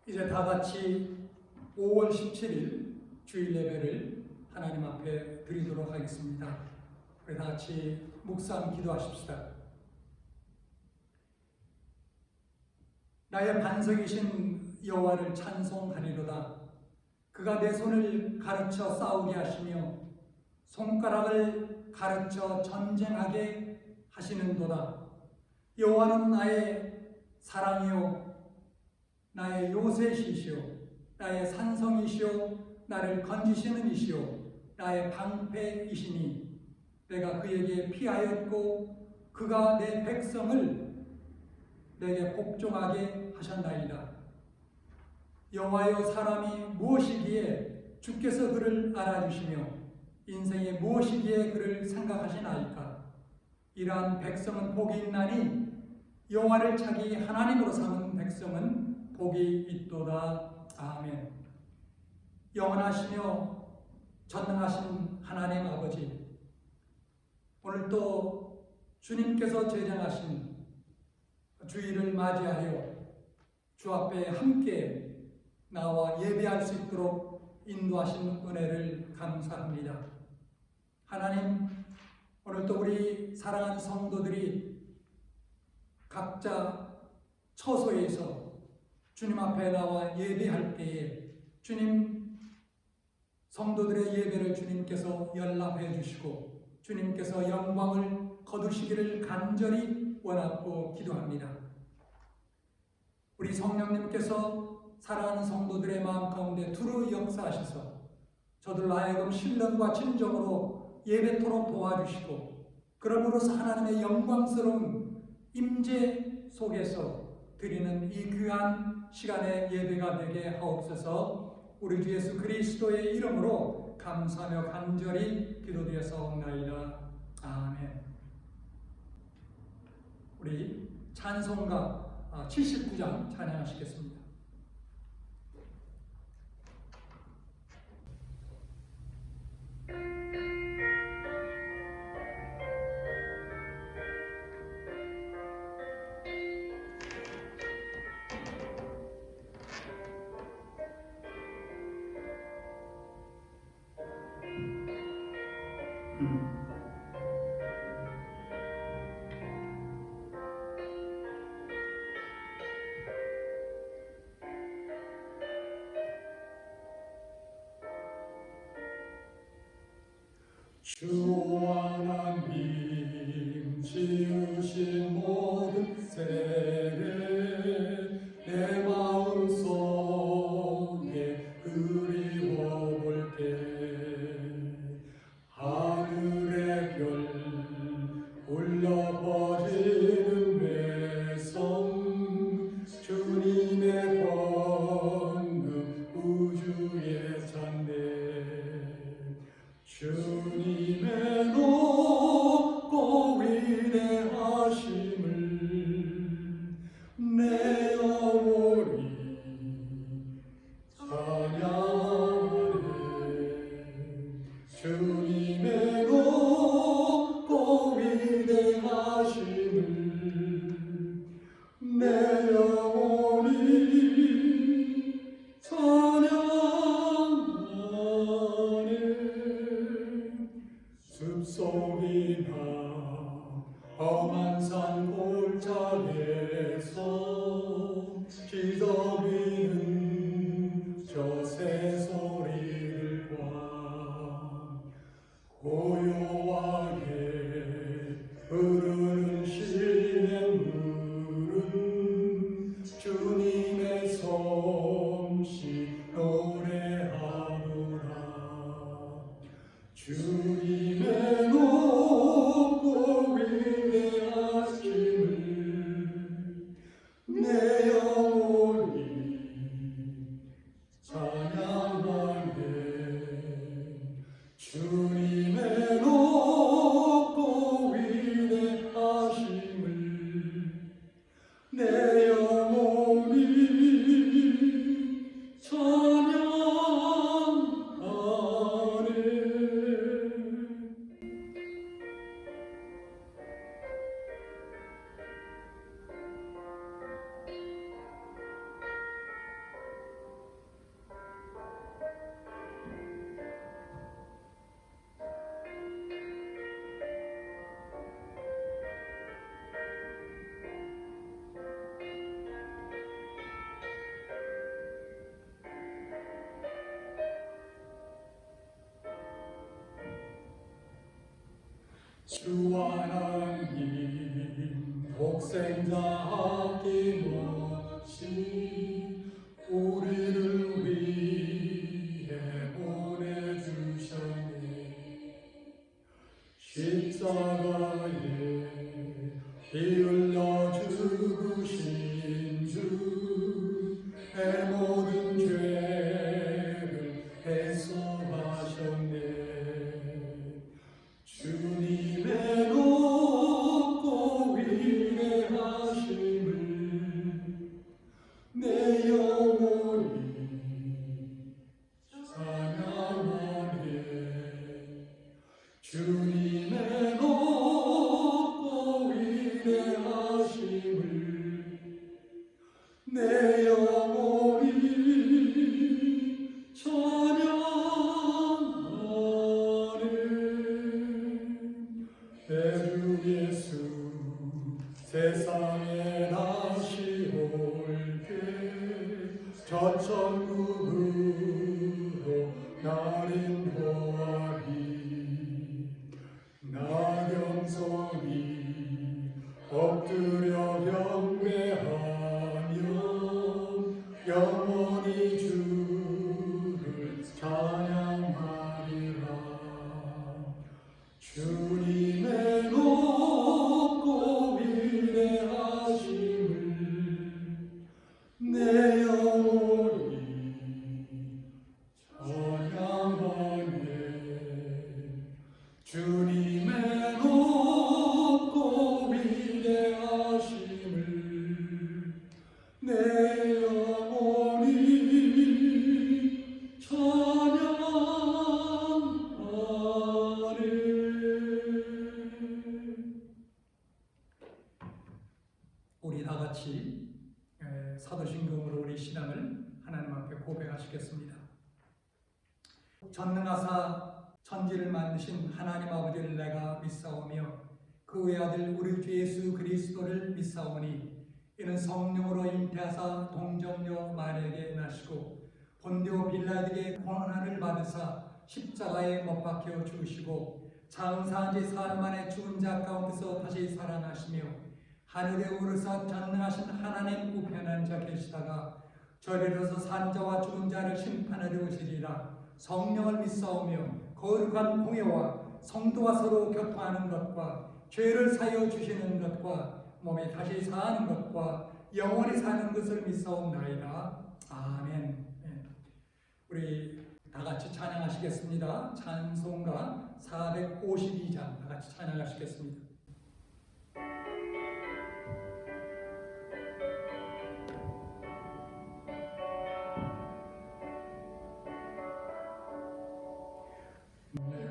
이제 다 같이 5월 17일 주일 예배를 하나님 앞에 드리도록 하겠습니다. 우리 다 같이 묵상 기도하십시다. 나의 반석이신 여호와를 찬송하리로다. 그가 내 손을 가르쳐 싸우게 하시며 손가락을 가르쳐 전쟁하게 하시는도다. 여호와는 나의 사랑이요 나의 요새시시오 나의 산성이시오 나를 건지시는 이시오 나의 방패이시니 내가 그에게 피하였고 그가 내 백성을 내게 복종하게 하셨나이다. 여호와여, 사람이 무엇이기에 주께서 그를 알아주시며 인생이 무엇이기에 그를 생각하시나이까. 이러한 백성은 복이 있나니 여호와를 자기 하나님으로 삼은 백성은 복이 있도다. 아멘. 영원하시며 전능하신 하나님 아버지, 오늘 또 주님께서 제정하신 주일을 맞이하여 주 앞에 함께 나와 예배할 수 있도록 인도하신 은혜를 감사합니다. 하나님, 오늘도 우리 사랑하는 성도들이 각자 처소에서 주님 앞에 나와 예배할 때에 주님, 성도들의 예배를 주님께서 연락해 주시고 주님께서 영광을 거두시기를 간절히 원하고 기도합니다. 우리 성령님께서 사랑하는 성도들의 마음 가운데 두루 역사하셔서 저들 하여금 신령과 진정으로 예배토록 도와주시고 그러므로서 하나님의 영광스러운 임재 속에서 드리는 이 귀한 시간의 예배가 되게 하옵소서. 우리 주 예수 그리스도의 이름으로 감사하며 간절히 기도드렸사옵나이다. 아멘. 우리 찬송가 79장 찬양하시겠습니다. 주 하나님 지으신 모든 세계 내 마음속에 그리워볼게. 하늘의 별 울려 퍼지는 매성 주님의 권능 우주에 찬네. 주님의 높고 위대하심을 내 영혼이 찬양하네. 주님의 높고 위대하심을 내 영혼이 숲속이나 험한 산 골짜기에서 지저귀는 저 새소리들과 고요하게 흐르는 시냇물은 주님의 솜씨 노래하노라. 주님의 높고 위대하심을 내 영혼이 찬양하네. 주님의 높고 주 하나님 독생자 아낌없이 우리를 위해 보내주셨네. 십자가에 피 흘려 죽으신 주의 모든 죄를 해소하셨네. 주님의 높고 위대하심을 내 영혼이 찬양하네. 주님의 높고 위대하심을 내 영혼이 찬양하네. 주 예수 세상에 다시 올게 저 천국으로 날 인도하리. 나 겸손히 엎드려 경배하며 영원히 주를 찬양하리라. 주님의 높고 위대하심을 내 영혼이 찬양하네. 주님의 높고 위대하심을 내 영혼이 찬양하네. 우리 다 같이 사도신경으로 우리 신앙을 하나님 앞에 고백하시겠습니다. 전능하사 천지를 만드신 하나님 아버지를 내가 믿사오며 그 외아들 우리 주 예수 그리스도를 믿사오니 이는 성령으로 잉태하사 동정녀 마리아에게 나시고 본디오 빌라에게 고난을 받으사 십자가에 못 박혀 죽으시고 장사한 지 사흘 만에 죽은 자 가운데서 다시 살아나시며 하늘에 오르사 전능하신 하나님 우편에 앉아 계시다가 저리로서 산자와 죽은 자를 심판하려 오시리라. 성령을 믿사오며 거룩한 공예와 성도와 서로 교통하는 것과 죄를 사여 주시는 것과 몸에 다시 사는 것과 영원히 사는 것을 믿사옵나이다. 아멘. 우리 다 같이 찬양하시겠습니다. 찬송가 452장 다 같이 찬양하시겠습니다.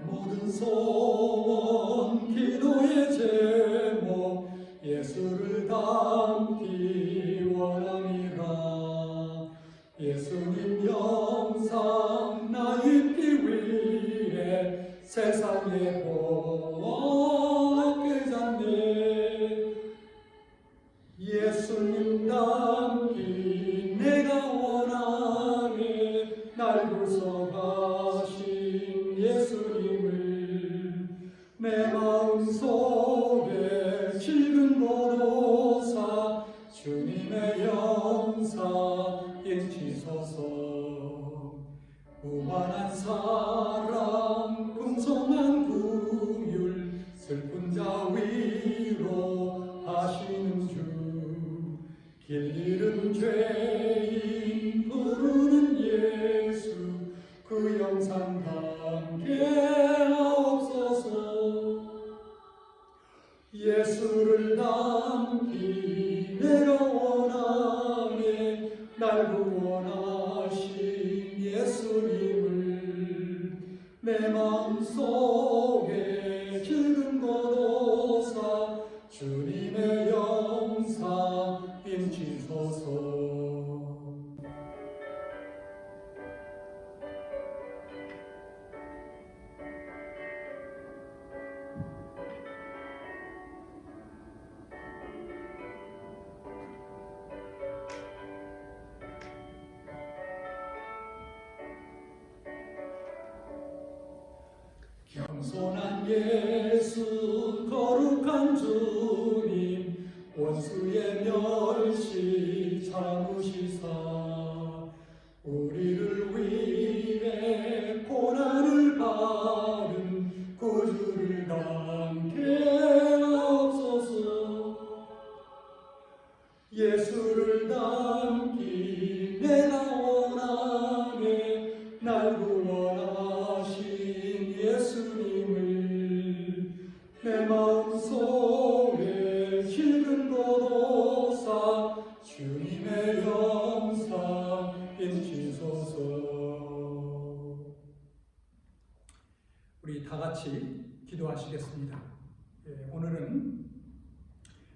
모든 소원 기도의 제목 예수를 담기 원함이라. 예수님 영상 나 입기 위해 세상에 복게 잡네. 예수님 담기 내가 원하네. 날 구속하신 예수님을 내 마음속에 지금 보로사 주님의 영상 인치소서. 무한한 사랑 풍성한 긍휼 슬픈 자 위로 하시는 주. 길 잃은 죄인 부르는 예수 그 영상 담게 하옵소서. 예수를 담기 내가 원하네. 날 구원하신 예수님을 내 마음속에 지금 거둬사 주님의 영상 인치소서. 겸손한 예수 주님 원수의 멸시 참으시사 우리를 위해 고난을 받은 구주를 담게 하옵소서. 예수를 담기 내가 원하네. 날 구원하신 예수님을 내 마음속에 실은 곳오사 주님의 영상 인치소서. 우리 다 같이 기도하시겠습니다. 오늘은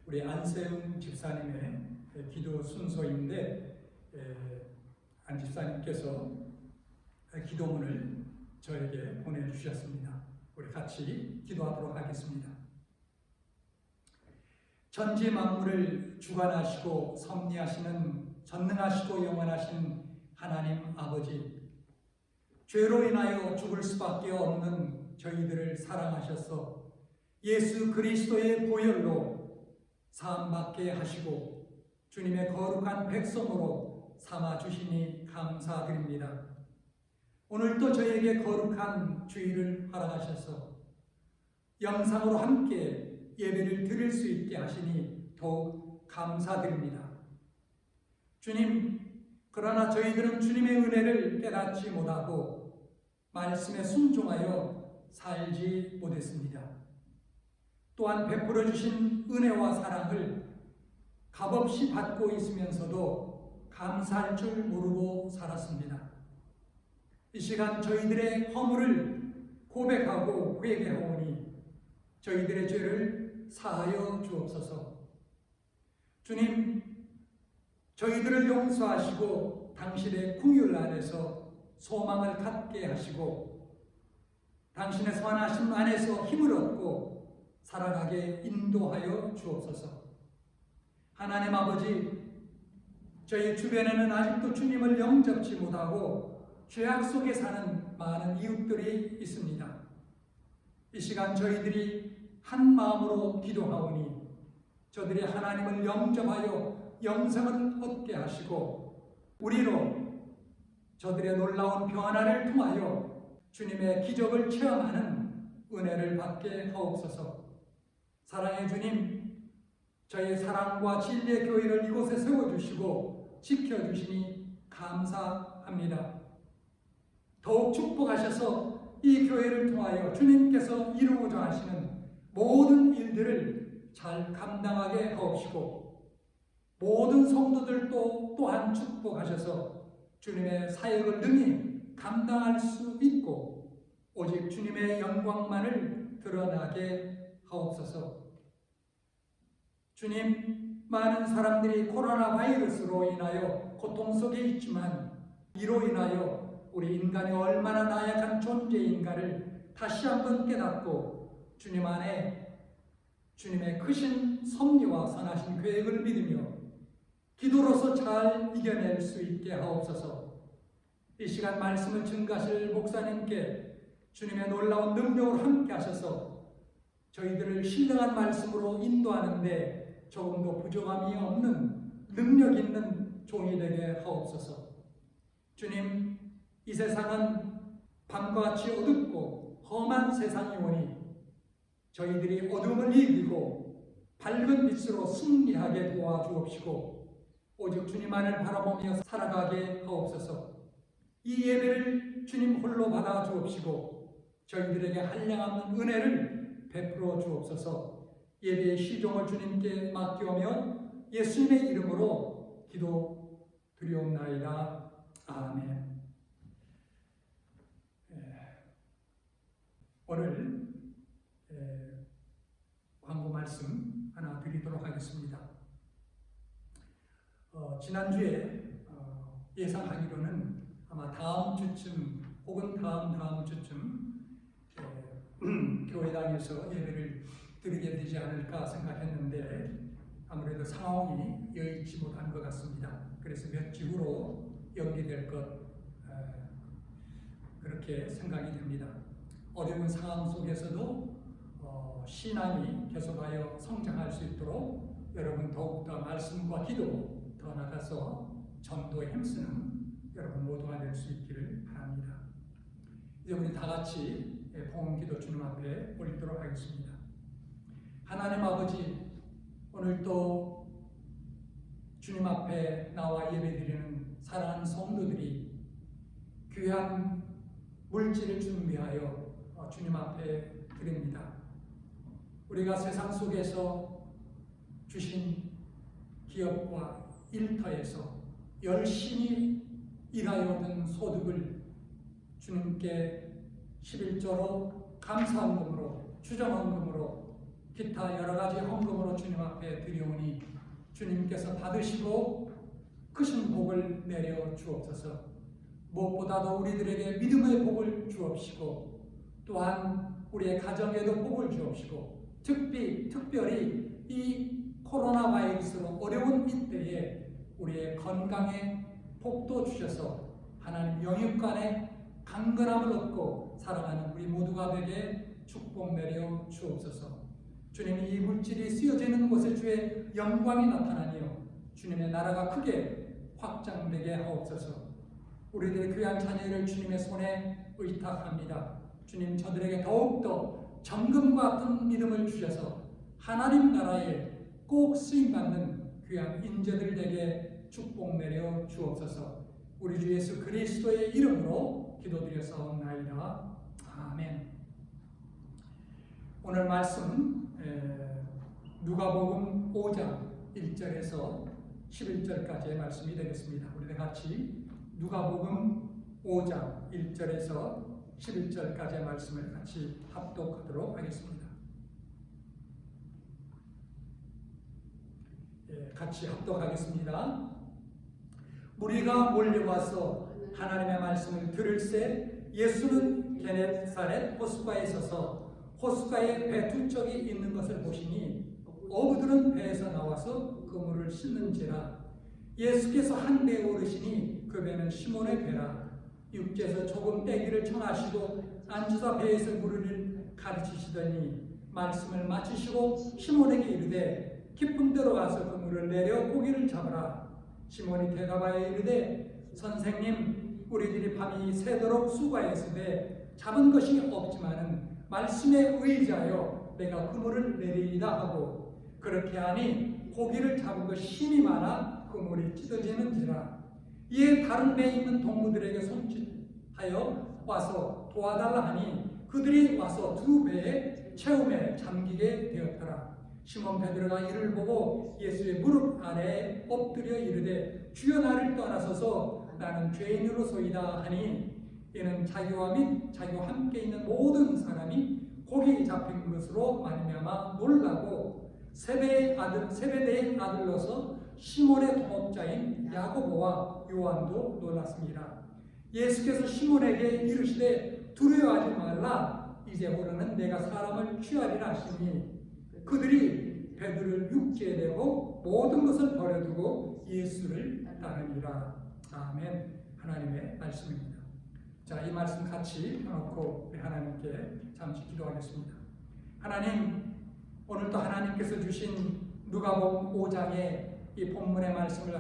우리 안세훈 집사님의 기도 순서인데 안 집사님께서 기도문을 저에게 보내주셨습니다. 우리 같이 기도하도록 하겠습니다. 천지 만물을 주관하시고 섭리하시는 전능하시고 영원하신 하나님 아버지, 죄로 인하여 죽을 수밖에 없는 저희들을 사랑하셔서 예수 그리스도의 보혈로 사함받게 하시고 주님의 거룩한 백성으로 삼아주시니 감사드립니다. 오늘도 저에게 거룩한 주일을 허락하셔서 영상으로 함께 예배를 드릴 수 있게 하시니 더욱 감사드립니다. 주님, 그러나 저희들은 주님의 은혜를 깨닫지 못하고 말씀에 순종하여 살지 못했습니다. 또한 베풀어 주신 은혜와 사랑을 값없이 받고 있으면서도 감사할 줄 모르고 살았습니다. 이 시간 저희들의 허물을 고백하고 회개하오니 저희들의 죄를 사하여 주옵소서. 주님, 저희들을 용서하시고 당신의 긍휼 안에서 소망을 갖게 하시고 당신의 선하심 안에서 힘을 얻고 살아가게 인도하여 주옵소서. 하나님 아버지, 저희 주변에는 아직도 주님을 영접지 못하고 죄악 속에 사는 많은 이웃들이 있습니다. 이 시간 저희들이 한 마음으로 기도하오니 저들이 하나님을 영접하여 영생을 얻게 하시고 우리로 저들의 놀라운 변화를 통하여 주님의 기적을 체험하는 은혜를 받게 하옵소서. 사랑의 주님, 저희 사랑과 진리의 교회를 이곳에 세워주시고 지켜주시니 감사합니다. 더욱 축복하셔서 이 교회를 통하여 주님께서 이루고자 하시는 모든 일들을 잘 감당하게 하옵시고 모든 성도들도 또한 축복하셔서 주님의 사역을 능히 감당할 수 있고 오직 주님의 영광만을 드러나게 하옵소서. 주님, 많은 사람들이 코로나 바이러스로 인하여 고통 속에 있지만 이로 인하여 우리 인간이 얼마나 나약한 존재인가를 다시 한번 깨닫고 주님 안에 주님의 크신 섭리와 선하신 계획을 믿으며 기도로서 잘 이겨낼 수 있게 하옵소서. 이 시간 말씀을 증가하실 목사님께 주님의 놀라운 능력으로 함께 하셔서 저희들을 신령한 말씀으로 인도하는데 조금도 부족함이 없는 능력 있는 종이 되게 하옵소서. 주님, 이 세상은 밤과 같이 어둡고 험한 세상이 오니 저희들이 어둠을 이기고 밝은 빛으로 승리하게 도와주옵시고 오직 주님만을 바라보며 살아가게 하옵소서. 이 예배를 주님 홀로 받아 주옵시고 저희들에게 한량없는 은혜를 베풀어 주옵소서. 예배의 시종을 주님께 맡기오며 예수님의 이름으로 기도 드리옵나이다. 아멘. 오늘 광고 말씀 하나 드리도록 하겠습니다. 지난주에 예상하기로는 아마 다음 주쯤 혹은 다음 주쯤 교회당에서 예배를 드리게 되지 않을까 생각했는데 아무래도 상황이 여의치 못한 것 같습니다. 그래서 몇 주 후로 연기될 것 그렇게 생각이 됩니다. 어려운 상황 속에서도 신앙이 계속하여 성장할 수 있도록 여러분 더욱더 말씀과 기도 더 나가서 전도에 힘쓰는 여러분 모두가 될 수 있기를 바랍니다. 이제 우리 다 같이 봉헌기도 주님 앞에 올리도록 하겠습니다. 하나님 아버지, 오늘 또 주님 앞에 나와 예배드리는 사랑하는 성도들이 귀한 물질을 준비하여 주님 앞에 드립니다. 우리가 세상 속에서 주신 기업과 일터에서 열심히 일하여 얻은 소득을 주님께 11조로 감사헌금으로 추정헌금으로 기타 여러가지 헌금으로 주님 앞에 드리오니 주님께서 받으시고 크신 복을 내려 주옵소서. 무엇보다도 우리들에게 믿음의 복을 주옵시고 또한 우리의 가정에도 복을 주옵시고 특별히 이 코로나 바이러스로 어려운 이때에 우리의 건강에 복도 주셔서 하나님 영육간에 강건함을 얻고 살아가는 우리 모두가 되게 축복 내려 주옵소서. 주님이 이 물질이 쓰여지는 곳에 주의 영광이 나타나니요 주님의 나라가 크게 확장되게 하옵소서. 우리들의 귀한 자녀를 주님의 손에 의탁합니다. 주님, 저들에게 더욱더 정금과 같은 믿음을 주셔서 하나님 나라에 꼭 쓰임받는 귀한 인재들 되게 축복 내려 주옵소서. 우리 주 예수 그리스도의 이름으로 기도드려서옵나이다. 아멘. 오늘 말씀 누가복음 5장 1절에서 11절까지의 말씀이 되겠습니다. 우리 같이 누가복음 5장 1절에서 11절까지의 말씀을 같이 합독하도록 하겠습니다. 같이 합독하겠습니다. 무리가 몰려와서 하나님의 말씀을 들을새 예수는 게네사렛 호숫가에 서서 호숫가에 배 두 척이 있는 것을 보시니 어부들은 배에서 나와서 그물을 씻는지라. 예수께서 한 배에 오르시니 그 배는 시몬의 배라. 육지에서 조금 떼기를 청하시고 앉으사 배에서 물을 가르치시더니 말씀을 마치시고 시몬에게 이르되 깊은 데로 가서 그물을 내려 고기를 잡으라. 시몬이 대답하여 이르되 선생님, 우리들이 밤이 새도록 수고하였으되 잡은 것이 없지만은 말씀에 의지하여 내가 그물을 내리리다 하고 그렇게 하니 고기를 잡은 것 힘이 많아 그물이 찢어지는지라. 이에 다른 배에 있는 동무들에게 손짓하여 와서 도와달라 하니 그들이 와서 두 배에 채움에 잠기게 되었더라. 시몬 베드로가 이를 보고 예수의 무릎 아래에 엎드려 이르되 주여, 나를 떠나소서, 나는 죄인으로소이다 하니 이는 자기와 및 자기와 함께 있는 모든 사람이 고기 잡힌 것으로 말미암아 놀라고 세베대의 아들로서 시몬의 동업자인 야고보와 요한도 놀랐습니다. 예수께서 시몬에게 이르시되 두려워하지 말라, 이제부터는 내가 사람을 취하리라 하시니 그들이 배들을 육지에 내고 모든 것을 버려두고 예수를 따르니라. 아멘. 하나님의 말씀입니다. 자, 이 말씀 같이 펴놓고 우리 하나님께 잠시 기도하겠습니다. 하나님, 오늘도 하나님께서 주신 누가복음 5장의 이 본문의 말씀을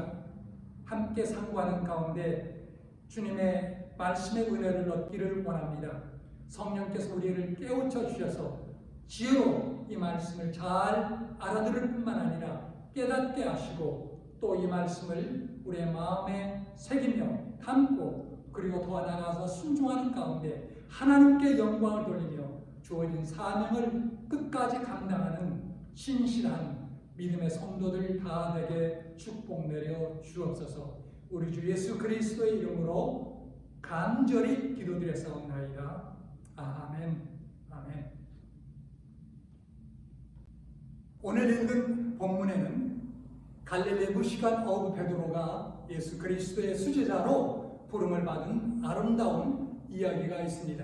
함께 상고하는 가운데 주님의 말씀의 은혜를 얻기를 원합니다. 성령께서 우리를 깨우쳐 주셔서 지혜로 이 말씀을 잘 알아들을 뿐만 아니라 깨닫게 하시고 또 이 말씀을 우리의 마음에 새기며 담고 그리고 더 나아가서 순종하는 가운데 하나님께 영광을 돌리며 주어진 사명을 끝까지 감당하는 신실한 믿음의 성도들 다 되게 축복 내려 주옵소서. 우리 주 예수 그리스도의 이름으로 간절히 기도드렸사옵나이다. 아멘. 아멘. 오늘 읽은 본문에는 갈릴리 무식한 어부 베드로가 예수 그리스도의 수제자로 부름을 받은 아름다운 이야기가 있습니다.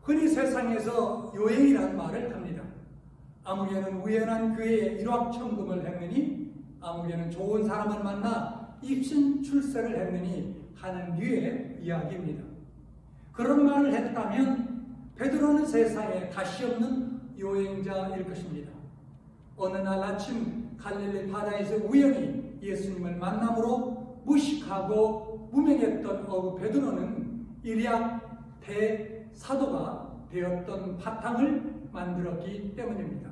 흔히 세상에서 요행이라는 말을 합니다. 아무개는 우연한 기회에 일확천금을 했느니 아무개는 좋은 사람을 만나 입신 출세를 했느니 하는 류의 이야기입니다. 그런 말을 했다면 베드로는 세상에 다시 없는 여행자일 것입니다. 어느 날 아침 갈릴리 바다에서 우연히 예수님을 만남으로 무식하고 무명했던 어부 베드로는 일약 대사도가 되었던 바탕을 만들었기 때문입니다.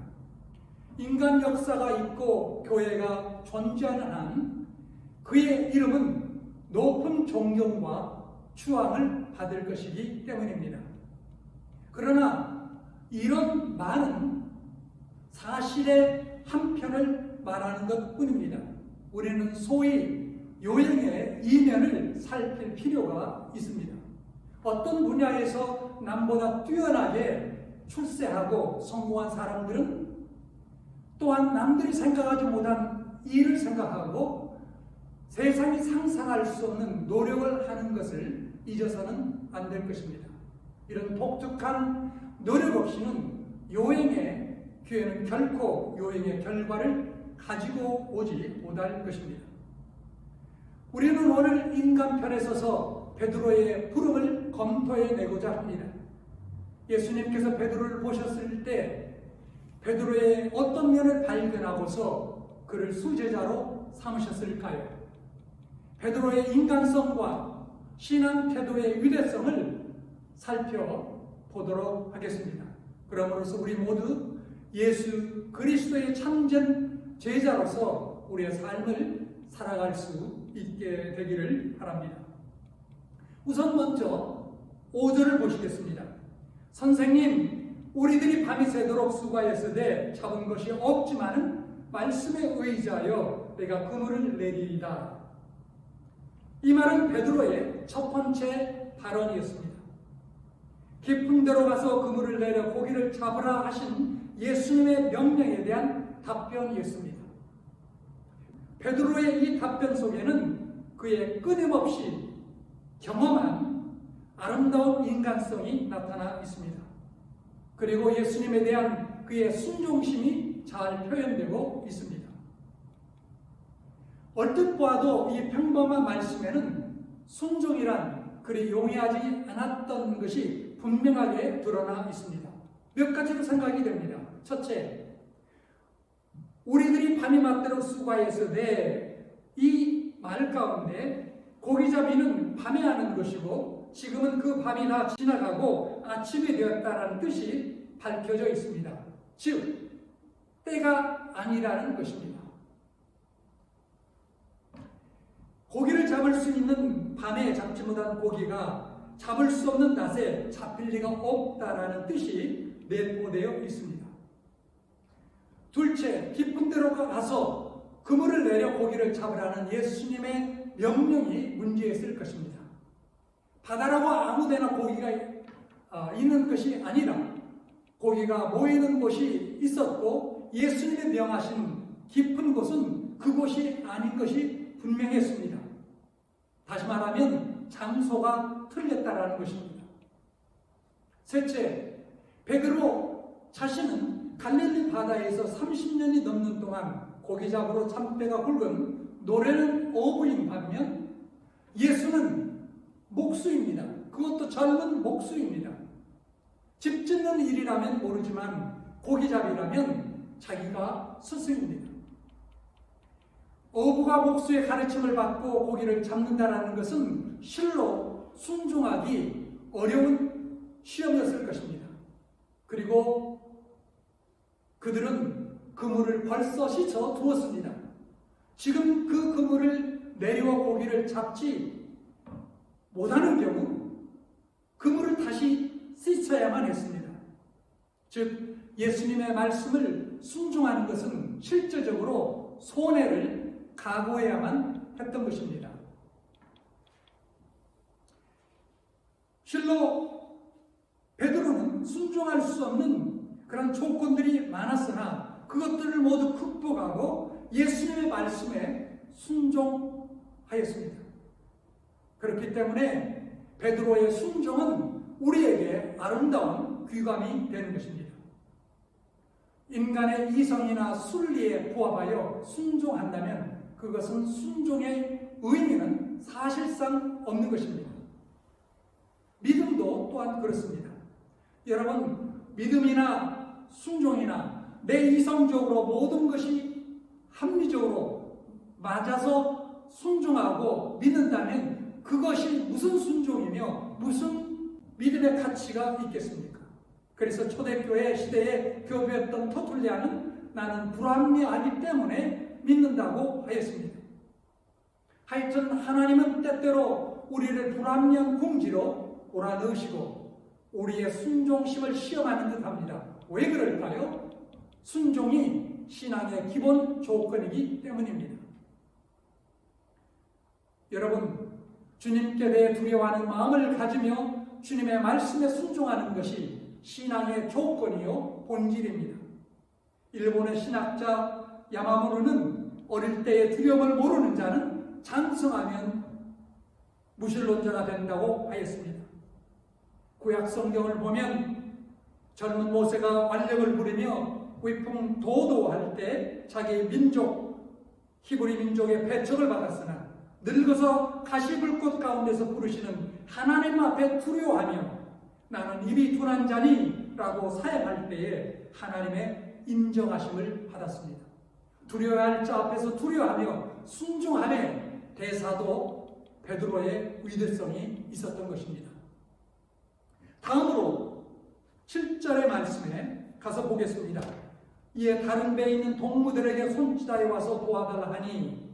인간 역사가 있고 교회가 존재하는 한 그의 이름은 높은 존경과 추앙을 받을 것이기 때문입니다. 그러나 이런 말은 사실의 한편을 말하는 것뿐입니다. 우리는 소위 요행의 이면을 살필 필요가 있습니다. 어떤 분야에서 남보다 뛰어나게 출세하고 성공한 사람들은 또한 남들이 생각하지 못한 일을 생각하고 세상이 상상할 수 없는 노력을 하는 것을 잊어서는 안 될 것입니다. 이런 독특한 노력 없이는 요행의 교회는 결코 요행의 결과를 가지고 오지 못할 것입니다. 우리는 오늘 인간편에 서서 베드로의 부름을 검토해내고자 합니다. 예수님께서 베드로를 보셨을 때 베드로의 어떤 면을 발견하고서 그를 수제자로 삼으셨을까요? 베드로의 인간성과 신앙 태도의 위대성을 살펴보도록 하겠습니다. 그러므로서 우리 모두 예수 그리스도의 참전 제자로서 우리의 삶을 살아갈 수 있게 되기를 바랍니다. 우선 먼저 5절을 보시겠습니다. 선생님, 우리들이 밤이 새도록 수고하였으되 잡은 것이 없지만은 말씀에 의지하여 내가 그물을 내리이다. 이 말은 베드로의 첫 번째 발언이었습니다. 깊은 데로 가서 그물을 내려 고기를 잡으라 하신 예수님의 명령에 대한 답변이었습니다. 베드로의 이 답변 속에는 그의 끊임없이 경험한 아름다운 인간성이 나타나 있습니다. 그리고 예수님에 대한 그의 순종심이 잘 표현되고 있습니다. 얼뜻 보아도 이 평범한 말씀에는 순종이란 그리 용이하지 않았던 것이 분명하게 드러나 있습니다. 몇 가지로 생각이 됩니다. 첫째, 우리들이 밤이 맞도록 수고하였으되 이 말 가운데 고기잡이는 밤에 하는 것이고 지금은 그 밤이 다 지나가고 아침이 되었다라는 뜻이 밝혀져 있습니다. 즉, 때가 아니라는 것입니다. 고기를 잡을 수 있는 밤에 잡지 못한 고기가 잡을 수 없는 낮에 잡힐 리가 없다라는 뜻이 내포되어 있습니다. 둘째, 깊은 데로 가서 그물을 내려 고기를 잡으라는 예수님의 명령이 문제였을 것입니다. 바다라고 아무데나 고기가 있는 것이 아니라 고기가 모이는 곳이 있었고 예수님이 명하신 깊은 곳은 그곳이 아닌 것이 분명했습니다. 다시 말하면 장소가 틀렸다라는 것입니다. 셋째, 베드로 자신은 갈릴리 바다에서 30년이 넘는 동안 고기 잡으러 참배가 굵은 노래는 어부인 반면 예수는 목수입니다. 그것도 젊은 목수입니다. 집 짓는 일이라면 모르지만 고기잡이라면 자기가 스승입니다. 어부가 목수의 가르침을 받고 고기를 잡는다는 것은 실로 순종하기 어려운 시험이었을 것입니다. 그리고 그들은 그물을 벌써 씻어 두었습니다. 지금 그 그물을 내리워 고기를 잡지 못하는 경우 그물을 다시 씻어야만 했습니다. 즉 예수님의 말씀을 순종하는 것은 실제적으로 손해를 각오해야만 했던 것입니다. 실로 베드로는 순종할 수 없는 그런 조건들이 많았으나 그것들을 모두 극복하고 예수님의 말씀에 순종하였습니다. 그렇기 때문에 베드로의 순종은 우리에게 아름다운 귀감이 되는 것입니다. 인간의 이성이나 순리에 부합하여 순종한다면 그것은 순종의 의미는 사실상 없는 것입니다. 믿음도 또한 그렇습니다. 여러분, 믿음이나 순종이나 내 이성적으로 모든 것이 합리적으로 맞아서 순종하고 믿는다면 그것이 무슨 순종이며 무슨 믿음의 가치가 있겠습니까? 그래서 초대교회 시대에 교배했던 터툴리아는 나는 불합리하기 때문에 믿는다고 하였습니다. 하여튼 하나님은 때때로 우리를 불합리한 궁지로 몰아넣으시고 우리의 순종심을 시험하는 듯 합니다. 왜 그럴까요? 순종이 신앙의 기본 조건이기 때문입니다. 여러분, 주님께 대해 두려워하는 마음을 가지며 주님의 말씀에 순종하는 것이 신앙의 조건이요 본질입니다. 일본의 신학자 야마무르는 어릴 때의 두려움을 모르는 자는 장성하면 무신론자가 된다고 하였습니다. 구약 성경을 보면 젊은 모세가 완력을 부리며 위풍도도할 때 자기 민족 히브리 민족의 배척을 받았으나 늙어서 가시불꽃 가운데서 부르시는 하나님 앞에 두려워하며 나는 입이 둔한 자니 라고 사역할 때에 하나님의 인정하심을 받았습니다. 두려워할 자 앞에서 두려워하며 순종함에 대사도 베드로의 위대성이 있었던 것입니다. 다음으로 7절의 말씀에 가서 보겠습니다. 이에 다른 배에 있는 동무들에게 손짓하여 와서 도와달라 하니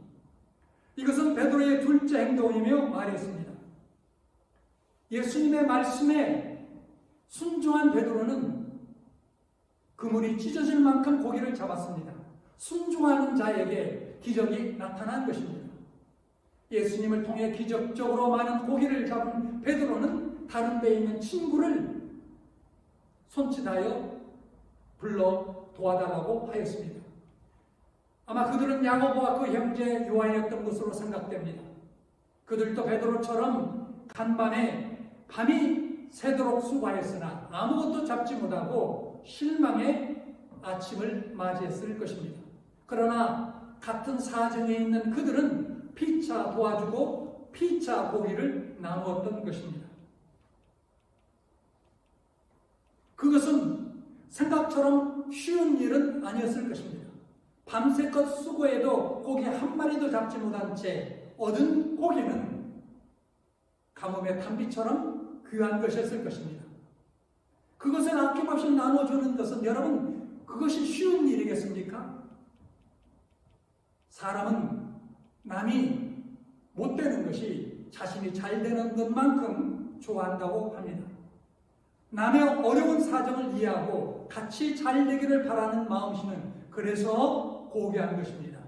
이것은 베드로의 둘째 행동이며 말했습니다. 예수님의 말씀에 순종한 베드로는 그물이 찢어질 만큼 고기를 잡았습니다. 순종하는 자에게 기적이 나타난 것입니다. 예수님을 통해 기적적으로 많은 고기를 잡은 베드로는 다른 배에 있는 친구를 손짓하여 불러 도와달라고 하였습니다. 아마 그들은 야고보와 그 형제 요한이었던 것으로 생각됩니다. 그들도 베드로처럼 간밤에 밤이 새도록 수고하였으나 아무것도 잡지 못하고 실망의 아침을 맞이했을 것입니다. 그러나 같은 사정에 있는 그들은 피차 도와주고 피차 고기를 나누었던 것입니다. 그것은 생각처럼 쉬운 일은 아니었을 것입니다. 밤새껏 수고해도 고기 한 마리도 잡지 못한 채 얻은 고기는 가뭄의 단비처럼 귀한 것이었을 것입니다. 그것을 아낌없이 나눠주는 것은 여러분 그것이 쉬운 일이겠습니까? 사람은 남이 못 되는 것이 자신이 잘 되는 것만큼 좋아한다고 합니다. 남의 어려운 사정을 이해하고 같이 잘 되기를 바라는 마음씨는 그래서 고귀한 것입니다.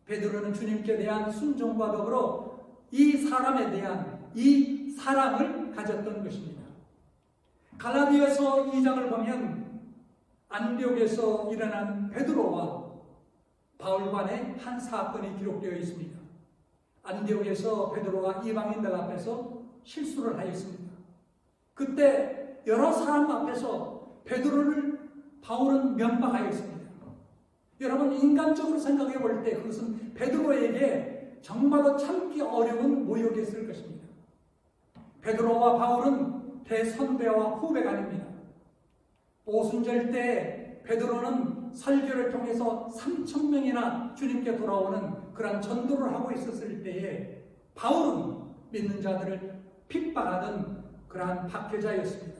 베드로는 주님께 대한 순종과 더불어 이 사람에 대한 이 사랑을 가졌던 것입니다. 갈라디아서 2장을 보면 안디옥에서 일어난 베드로와 바울 간의 한 사건이 기록되어 있습니다. 안디옥에서 베드로가 이방인들 앞에서 실수를 하였습니다. 그때 여러 사람 앞에서 바울은 면박하였습니다. 여러분 인간적으로 생각해 볼 때 그것은 베드로에게 정말로 참기 어려운 모욕이었을 것입니다. 베드로와 바울은 대선배와 후배가 아닙니다. 오순절 때 베드로는 설교를 통해서 3,000명이나 주님께 돌아오는 그런 전도를 하고 있었을 때에 바울은 믿는 자들을 핍박하던 그러한 박해자였습니다.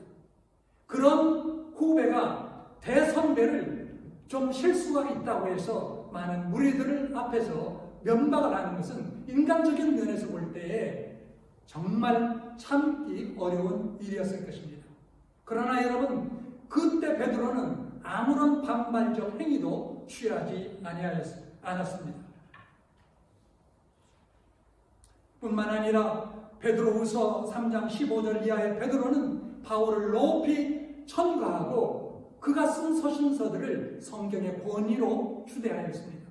그런 후배가 대선배를 좀 실수가 있다고 해서 많은 무리들 앞에서 면박을 하는 것은 인간적인 면에서 볼 때에 정말 참기 어려운 일이었을 것입니다. 그러나 여러분 그때 베드로는 아무런 반발적 행위도 취하지 않았습니다. 뿐만 아니라 베드로후서 3장 15절 이하의 베드로는 바울을 높이 천거하고 그가 쓴 서신서들을 성경의 권위로 추대하였습니다.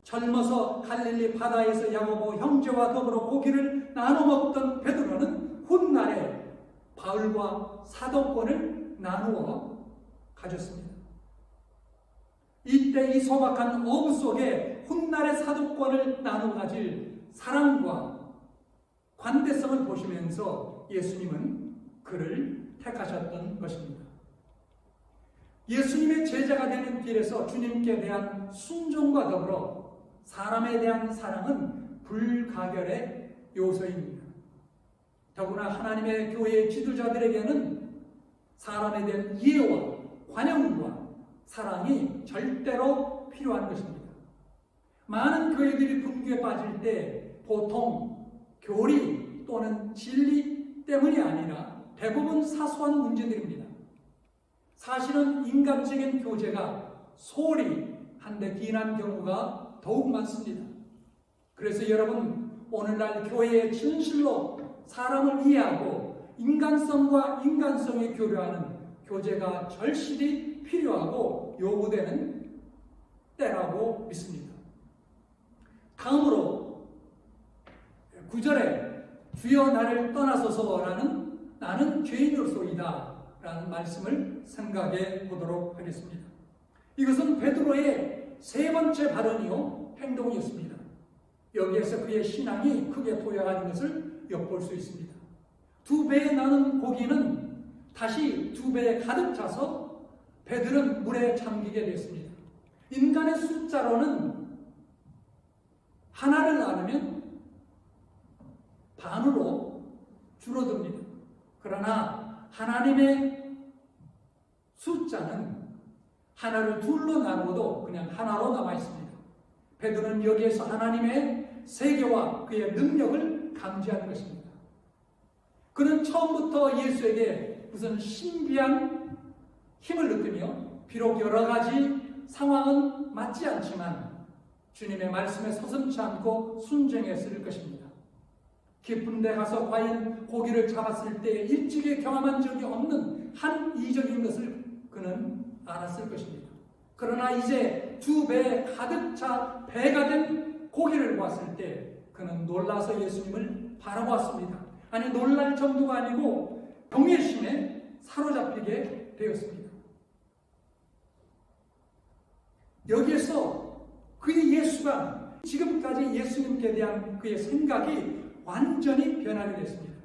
젊어서 갈릴리 바다에서 야고보 형제와 더불어 고기를 나눠 먹던 베드로는 훗날에 바울과 사도권을 나누어 가졌습니다. 이때 이 소박한 어부 속에 훗날의 사도권을 나누어 가질 사랑과 관대성을 보시면서 예수님은 그를 택하셨던 것입니다. 예수님의 제자가 되는 길에서 주님께 대한 순종과 더불어 사람에 대한 사랑은 불가결의 요소입니다. 더구나 하나님의 교회의 지도자들에게는 사람에 대한 이해와 관용과 사랑이 절대로 필요한 것입니다. 많은 교회들이 분규에 빠질 때 보통 교리 또는 진리 때문이 아니라 대부분 사소한 문제들입니다. 사실은 인간적인 교제가 소홀히 한데 기인한 경우가 더욱 많습니다. 그래서 여러분, 오늘날 교회에 진실로 사람을 이해하고 인간성과 인간성이 교류하는 교제가 절실히 필요하고 요구되는 때라고 믿습니다. 다음으로 9절에 주여 나를 떠나소서라는 나는 죄인으로소이다 라는 말씀을 생각해 보도록 하겠습니다. 이것은 베드로의 세 번째 발언이요 행동이었습니다. 여기에서 그의 신앙이 크게 도약하는 것을 엿볼 수 있습니다. 2배에 나는 고기는 다시 2배에 가득 차서 배들은 물에 잠기게 됐습니다. 인간의 숫자로는 하나를 나누면 반으로 줄어듭니다. 그러나 하나님의 숫자는 하나를 둘로 나누어도 그냥 하나로 남아 있습니다. 베드로는 여기에서 하나님의 세계와 그의 능력을 감지하는 것입니다. 그는 처음부터 예수에게 무슨 신비한 힘을 느끼며 비록 여러 가지 상황은 맞지 않지만 주님의 말씀에 서슴지 않고 순종했을 것입니다. 깊은 데 가서 과연 고기를 잡았을 때 일찍이 경험한 적이 없는 한 이적인 것을 그는 알았을 것입니다. 그러나 이제 2배에 가득 차 배가 된 고기를 보았을 때 그는 놀라서 예수님을 바라보았습니다. 아니, 놀랄 정도가 아니고 경외심에 사로잡히게 되었습니다. 여기에서 그의 예수가 지금까지 예수님께 대한 그의 생각이 완전히 변하게 됐습니다.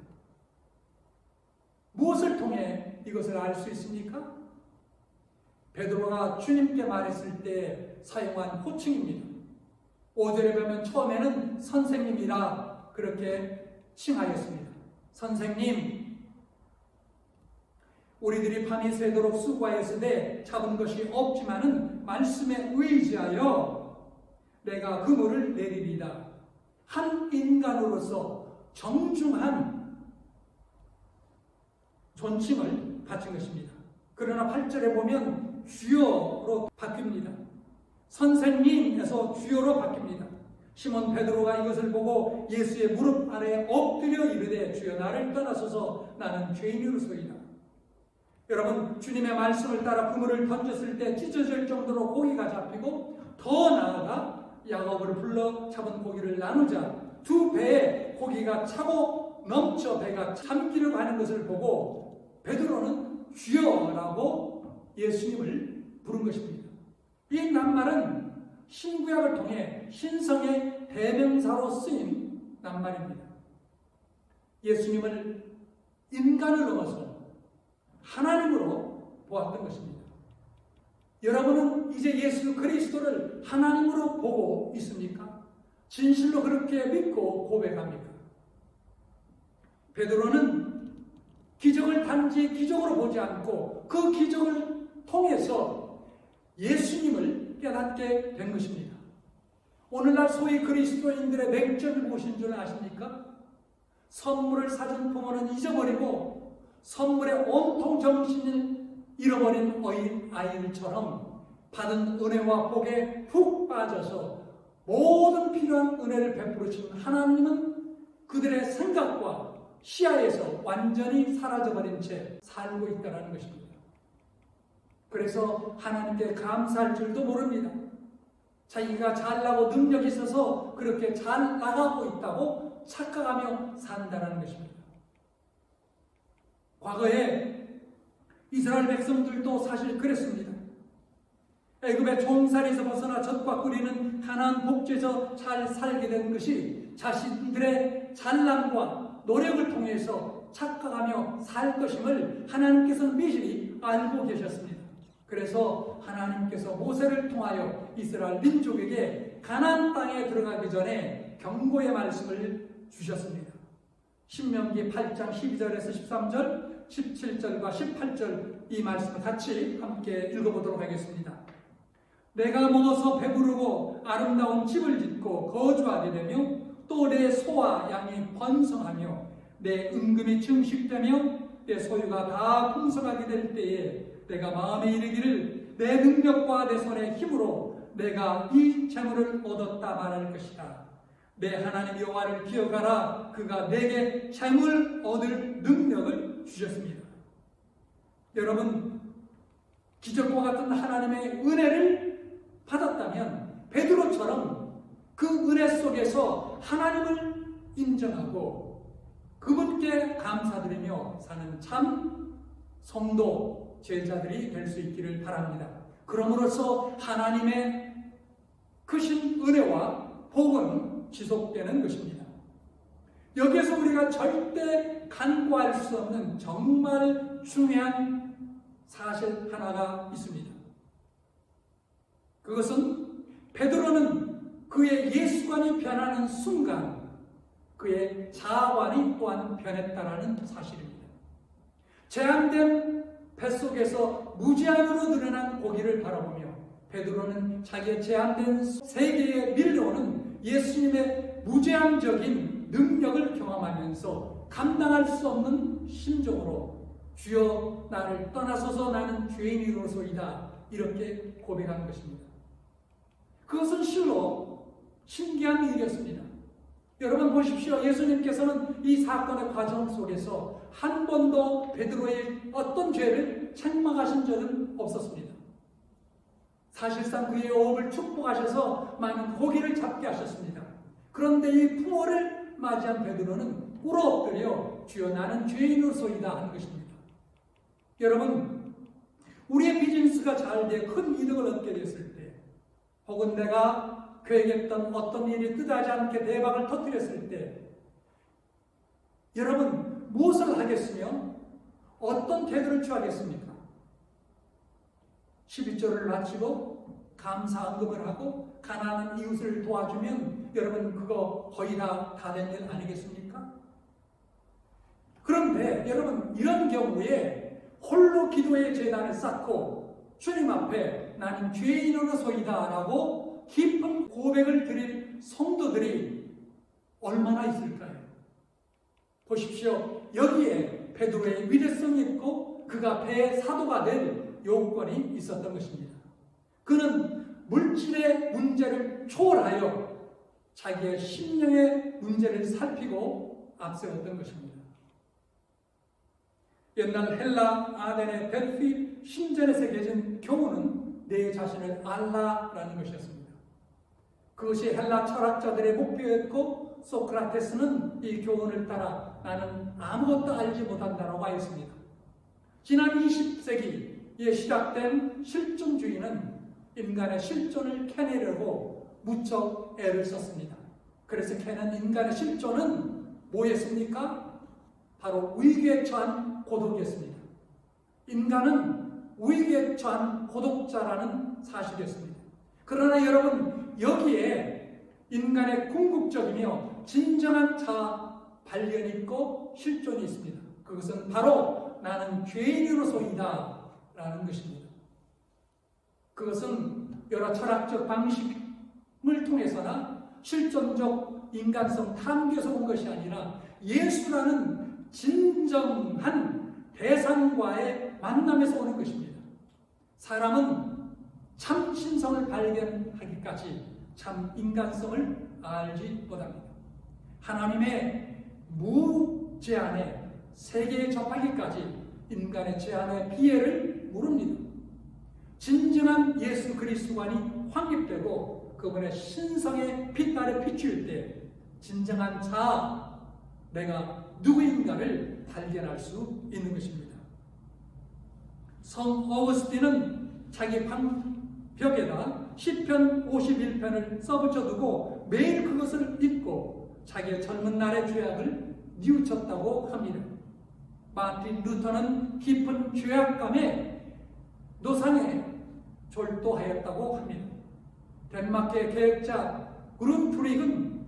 무엇을 통해 이것을 알 수 있습니까? 베드로가 주님께 말했을 때 사용한 호칭입니다. 5절에 보면 처음에는 선생님이라 그렇게 칭하였습니다. 선생님, 우리들이 밤이 새도록 수고하였으되 잡은 것이 없지만은 말씀에 의지하여 내가 그물을 내리리다. 한 인간으로서 정중한 존칭을 바친 것입니다. 그러나 8절에 보면 주여로 바뀝니다. 선생님에서 주여로 바뀝니다. 시몬 베드로가 이것을 보고 예수의 무릎 아래에 엎드려 이르되 주여 나를 떠나소서 나는 죄인으로소이다. 여러분, 주님의 말씀을 따라 그물을 던졌을 때 찢어질 정도로 고기가 잡히고 더 나아가 야곱을 불러 잡은 고기를 나누자 2배에 고기가 차고 넘쳐 배가 잠기려고 하는 것을 보고 베드로는 주여라고 예수님을 부른 것입니다. 이 낱말은 신구약을 통해 신성의 대명사로 쓰인 낱말입니다. 예수님을 인간을 넘어서 하나님으로 보았던 것입니다. 여러분은 이제 예수 그리스도를 하나님으로 보고 있습니까? 진실로 그렇게 믿고 고백합니까? 베드로는 기적을 단지 기적으로 보지 않고 그 기적을 통해서 예수님을 깨닫게 된 것입니다. 오늘날 소위 그리스도인들의 맹점이 무엇인 줄 아십니까? 선물을 사준 부모는 잊어버리고 선물에 온통 정신을 잃어버린 아이들처럼 받은 은혜와 복에 푹 빠져서 모든 필요한 은혜를 베풀으신 하나님은 그들의 생각과 시야에서 완전히 사라져버린 채 살고 있다는 것입니다. 그래서 하나님께 감사할 줄도 모릅니다. 자기가 잘나고 능력이 있어서 그렇게 잘 나가고 있다고 착각하며 산다는 것입니다. 과거에 이스라엘 백성들도 사실 그랬습니다. 애굽의 종살이에서 벗어나 젖과 꿀이는 가나안 복지에서 잘 살게 된 것이 자신들의 잘남과 노력을 통해서 착각하며 살 것임을 하나님께서는 미리 알고 계셨습니다. 그래서 하나님께서 모세를 통하여 이스라엘 민족에게 가나안 땅에 들어가기 전에 경고의 말씀을 주셨습니다. 신명기 8장 12절에서 13절, 17절과 18절 이 말씀을 같이 함께 읽어보도록 하겠습니다. 내가 먹어서 배부르고 아름다운 집을 짓고 거주하게 되며 또 내 소와 양이 번성하며 내 은금이 증식되며 내 소유가 다 풍성하게 될 때에 내가 마음에 이르기를 내 능력과 내 손의 힘으로 내가 이 재물을 얻었다 말할 것이다. 내 하나님 여호와를 기억하라. 그가 내게 재물 얻을 능력을 주셨습니다. 여러분, 기적과 같은 하나님의 은혜를 받았다면 베드로처럼 그 은혜 속에서 하나님을 인정하고 그분께 감사드리며 사는 참 성도 제자들이 될 수 있기를 바랍니다. 그럼으로써 하나님의 크신 은혜와 복은 지속되는 것입니다. 여기에서 우리가 절대 간과할 수 없는 정말 중요한 사실 하나가 있습니다. 그것은 베드로는 그의 예수관이 변하는 순간 그의 자아관이 또한 변했다라는 사실입니다. 제한된 뱃속에서 무제한으로 늘어난 고기를 바라보며 베드로는 자기의 제한된 세계에 밀려오는 예수님의 무제한적인 능력을 경험하면서 감당할 수 없는 심정으로 주여 나를 떠나소서 나는 죄인이로소이다 이렇게 고백한 것입니다. 그것은 실로 신기한 일이었습니다. 여러분 보십시오. 예수님께서는 이 사건의 과정 속에서 한 번도 베드로의 어떤 죄를 책망하신 적은 없었습니다. 사실상 그의 호흡을 축복하셔서 많은 고기를 잡게 하셨습니다. 그런데 이 풍어를 맞이한 베드로는 꿇어 엎드려 주여 나는 죄인으로소이다 하는 것입니다. 여러분, 우리의 비즈니스가 잘 돼 큰 이득을 얻게 됐을 때 혹은 내가 계획했던 어떤 일이 뜻하지 않게 대박을 터뜨렸을 때 여러분 무엇을 하겠으며 어떤 태도를 취하겠습니까? 12조를 바치고 감사언급을 하고 가난한 이웃을 도와주면 여러분 그거 거의 다 된 일 아니겠습니까? 그런데 여러분 이런 경우에 홀로 기도의 제단을 쌓고 주님 앞에 나는 죄인으로소이다 라고 깊은 고백을 드릴 성도들이 얼마나 있을까요? 보십시오. 여기에 베드로의 위대성이 있고 그가 배의 사도가 될 요건이 있었던 것입니다. 그는 물질의 문제를 초월하여 자기의 심령의 문제를 살피고 앞세웠던 것입니다. 옛날 헬라 아덴의 델피 신전에서 새겨진 교훈은 내 자신을 알라라는 것이었습니다. 그것이 헬라 철학자들의 목표였고 소크라테스는 이 교훈을 따라 나는 아무것도 알지 못한다라고 하였습니다. 지난 20세기에 시작된 실존주의는 인간의 실존을 캐내려고 무척 애를 썼습니다. 그래서 캐낸 인간의 실존은 뭐였습니까? 바로 위기에 처한 고독이었습니다. 인간은 위기에 처한 고독자라는 사실이었습니다. 그러나 여러분 여기에 인간의 궁극적이며 진정한 자아 발견이 있고 실존이 있습니다. 그것은 바로 나는 죄인으로소이다 라는 것입니다. 그것은 여러 철학적 방식을 통해서나 실존적 인간성 탐구에서 온 것이 아니라 예수라는 진정한 대상과의 만남에서 오는 것입니다. 사람은 참 신성을 발견하기까지 참 인간성을 알지 못합니다. 하나님의 무제한의 세계에 접하기까지 인간의 제한의 비애를 모릅니다. 진정한 예수 그리스도관이 확립되고 그분의 신성의 빛 아래 비출 때 진정한 자아, 내가 누구인가를 발견할 수 있는 것입니다. 성 어거스틴은 자기 방벽에다 시편 51편을 써붙여두고 매일 그것을 읽고 자기의 젊은 날의 죄악을 뉘우쳤다고 합니다. 마틴 루터는 깊은 죄악감에 노상에 졸도하였다고 합니다. 덴마크의 계획자 그룬프릭은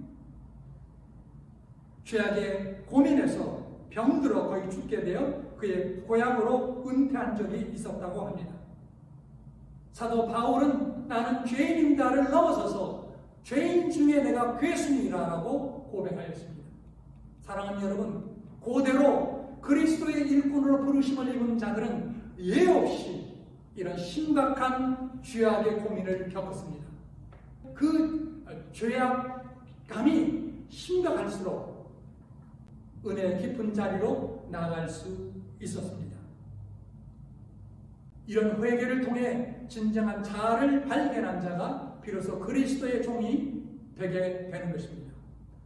죄악에 고민해서 병들어 거의 죽게 되어 그의 고향으로 은퇴한 적이 있었다고 합니다. 사도 바울은 나는 죄인임다를 넘어서서 죄인 중에 내가 괴순이라고 고백하였습니다. 사랑하는 여러분, 그대로 그리스도의 일꾼으로 부르심을 입은 자들은 예 없이 이런 심각한 죄악의 고민을 겪었습니다. 그 죄악감이 심각할수록 은혜의 깊은 자리로 나아갈 수 있었습니다. 이런 회개를 통해 진정한 자아를 발견한 자가 비로소 그리스도의 종이 되게 되는 것입니다.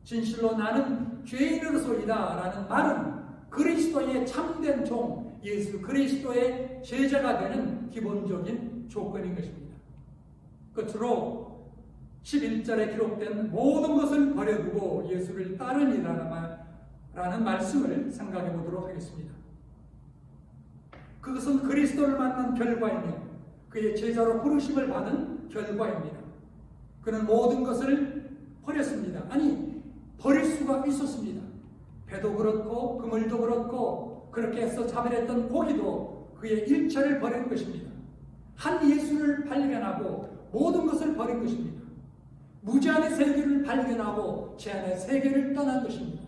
진실로 나는 죄인으로서이다 라는 말은 그리스도의 참된 종, 예수 그리스도의 제자가 되는 기본적인 조건인 것입니다. 끝으로 11절에 기록된 모든 것을 버려두고 예수를 따르니라는 말씀을 생각해 보도록 하겠습니다. 그것은 그리스도를 만난 결과이며 그의 제자로 부르심을 받은 결과입니다. 그는 모든 것을 버렸습니다. 아니, 버릴 수가 있었습니다. 배도 그렇고 그물도 그렇고 그렇게 해서 잡으랬던 고기도 그의 일체를 버린 것입니다. 한 예수를 발견하고 모든 것을 버린 것입니다. 무제한의 세계를 발견하고 제한의 세계를 떠난 것입니다.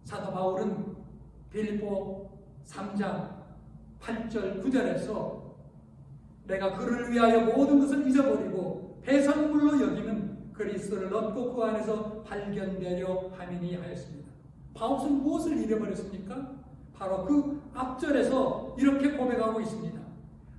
사도 바울은 빌립보 3장 8절 9절에서 내가 그를 위하여 모든 것을 잊어버리고 배설물로 여기는 그리스도를 얻고 그 안에서 발견되려 함이니 하였습니다. 바울은 무엇을 잃어버렸습니까? 바로 그 앞절에서 이렇게 고백하고 있습니다.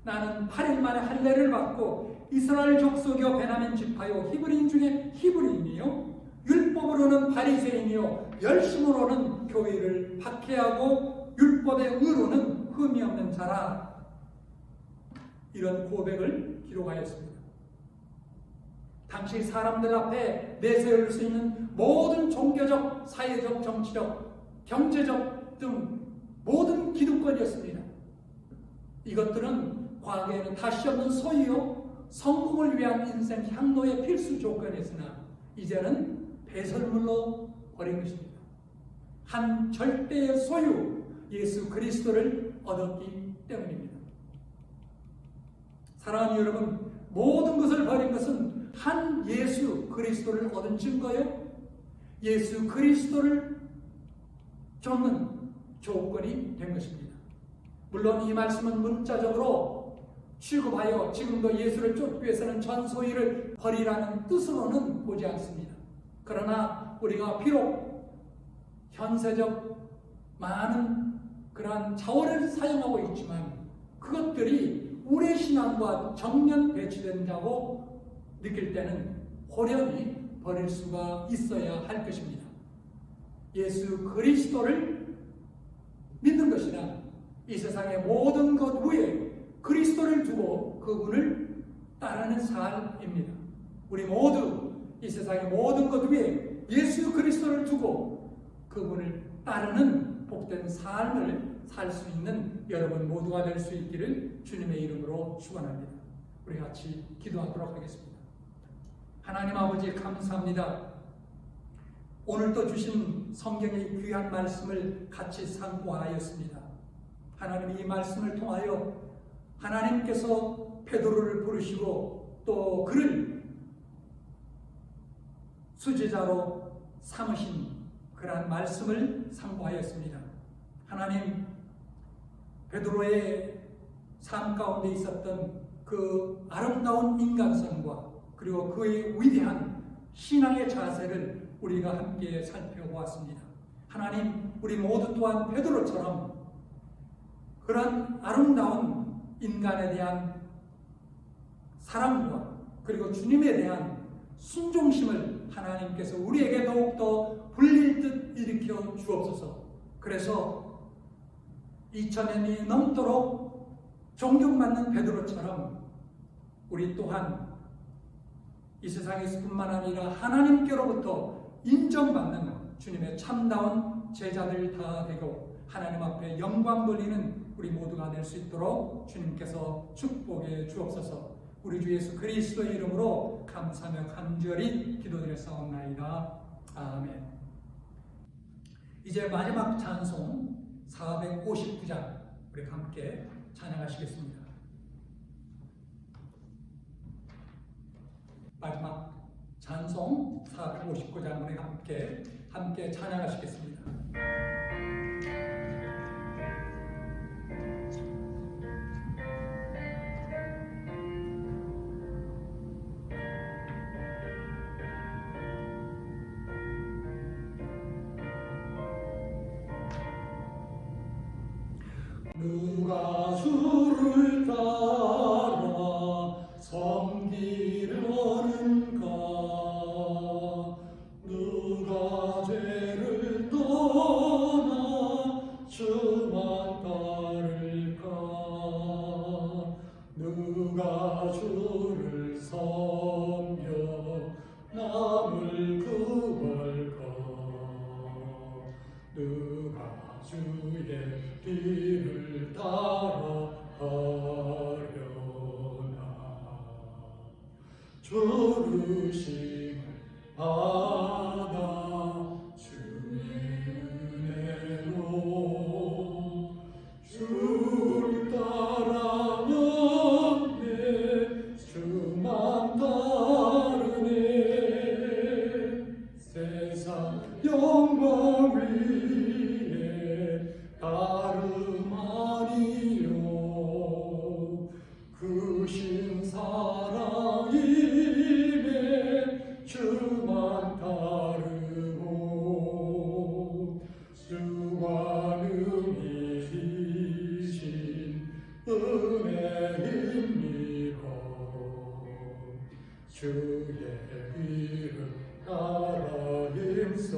나는 8일 만에 할례를 받고 이스라엘 족속이요 베냐민 지파요 히브리인 중에 히브리인이요 율법으로는 바리새인이요 열심으로는 교회를 박해하고 율법의 의로는 흠이 없는 자라. 이런 고백을 기록하였습니다. 당시 사람들 앞에 내세울 수 있는 모든 종교적, 사회적, 정치적, 경제적 등 모든 기득권이었습니다. 이것들은 과거에는 다시 없는 소유요 성공을 위한 인생 향로의 필수 조건이었으나 이제는 배설물로 버린 것입니다. 한 절대의 소유 예수 그리스도를 얻었기 때문입니다. 사랑하는 여러분, 모든 것을 버린 것은 한 예수 그리스도를 얻은 증거요 예수 그리스도를 쫓는 조건이 된 것입니다. 물론 이 말씀은 문자적으로 취급하여 지금도 예수를 쫓기 위해서는 전 소유를 버리라는 뜻으로는 보지 않습니다. 그러나 우리가 비록 현세적 많은 그러한 자원을 사용하고 있지만 그것들이 우리의 신앙과 정면 배치된다고 느낄 때는 호련히 버릴 수가 있어야 할 것입니다. 예수 그리스도를 믿는 것이나 이 세상의 모든 것 위에 그리스도를 두고 그분을 따르는 삶입니다. 우리 모두 이 세상의 모든 것 위에 예수 그리스도를 두고 그분을 따르는 복된 삶을 살 수 있는 여러분 모두가 될 수 있기를 주님의 이름으로 축원합니다. 우리 같이 기도하도록 하겠습니다. 하나님 아버지 감사합니다. 오늘도 주신 성경의 귀한 말씀을 같이 상고하였습니다. 하나님 이 말씀을 통하여 하나님께서 베드로를 부르시고 또 그를 수제자로 삼으신 그러한 말씀을 상고하였습니다. 하나님, 베드로의 삶 가운데 있었던 그 아름다운 인간성과 그리고 그의 위대한 신앙의 자세를 우리가 함께 살펴보았습니다. 하나님, 우리 모두 또한 베드로처럼 그런 아름다운 인간에 대한 사랑과 그리고 주님에 대한 순종심을 하나님께서 우리에게 더욱더 불릴 듯 일으켜 주옵소서. 그래서 2000년이 넘도록 존경받는 베드로처럼 우리 또한 이 세상에서뿐만 아니라 하나님께로부터 인정받는 주님의 참다운 제자들 다 되고 하나님 앞에 영광 돌리는 우리 모두가 될 수 있도록 주님께서 축복해 주옵소서. 우리 주 예수 그리스도의 이름으로 감사하며 간절히 기도드렸사옵나이다. 아멘. 이제 마지막 찬송 459장 우리 함께 찬양하시겠습니다. 마지막 찬송 459장 우리 함께 찬양하시겠습니다. 누가 주를 따라 섬기려는가? 누가 죄를 떠나 주만 따를까? 누가 주를 섬겨 남을 구할까? 누가 주의 길을 따라 하려나? 조르심을 받아 주의 은혜로 주를 따라오네. 주만 따르네. 세상 영광 위에 다름 아니요. 크신 사랑임에 주만 따르고 주가 능히 이신 은혜입니다. 주의 길을 따라 힘써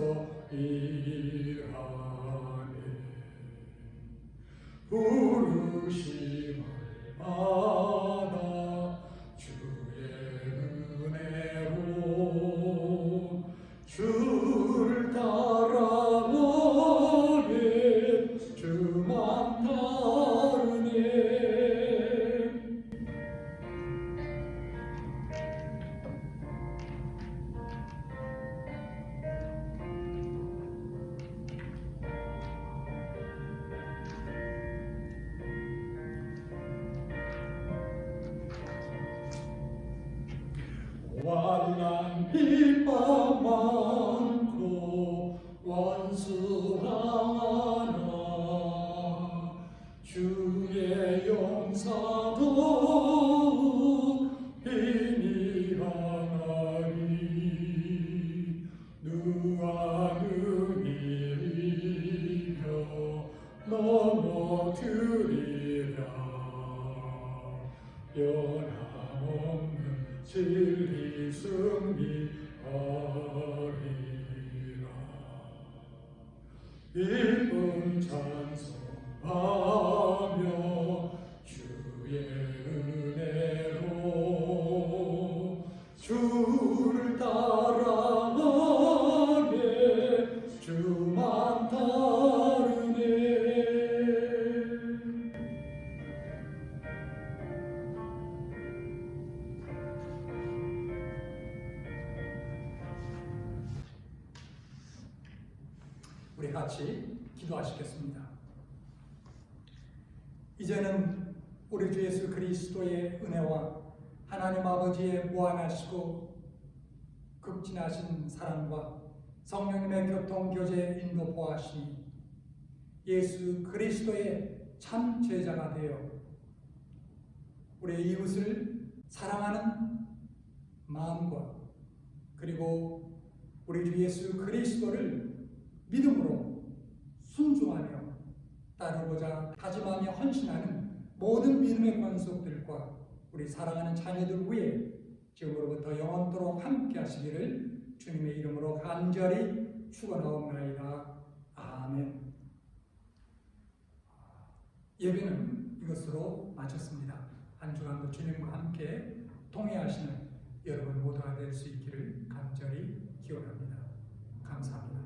일하네. 부르심을 받아 주의 은혜로 주를 따라오네. 주만 따르네. 환난 핍박 많고 원수하나 주의 용사도 힘이 강하니 누가 능히 이겨 넘어뜨리랴. 변함없는 진리 승리하리라. 기쁜 찬송하며 주의 은혜로 주를 따라가네. 주만 따르네. 우리 같이 기도하시겠습니다. 이제는 우리 주 예수 그리스도의 은혜와 하나님 아버지의 무한하시고 극진하신 사랑과 성령님의 교통 교제 인도 보하시니 예수 그리스도의 참 제자가 되어 우리 이웃을 사랑하는 마음과 그리고 우리 주 예수 그리스도를 믿음으로 순종하며 따르고자 다짐하며 헌신하는 모든 믿음의 권속들과 우리 사랑하는 자녀들 위해 지금으로부터 영원토록 함께 하시기를 주님의 이름으로 간절히 축원하옵나이다. 아멘. 예배는 이것으로 마쳤습니다. 한 주간도 주님과 함께 동행하시는 여러분 모두가 될 수 있기를 간절히 기원합니다. 감사합니다.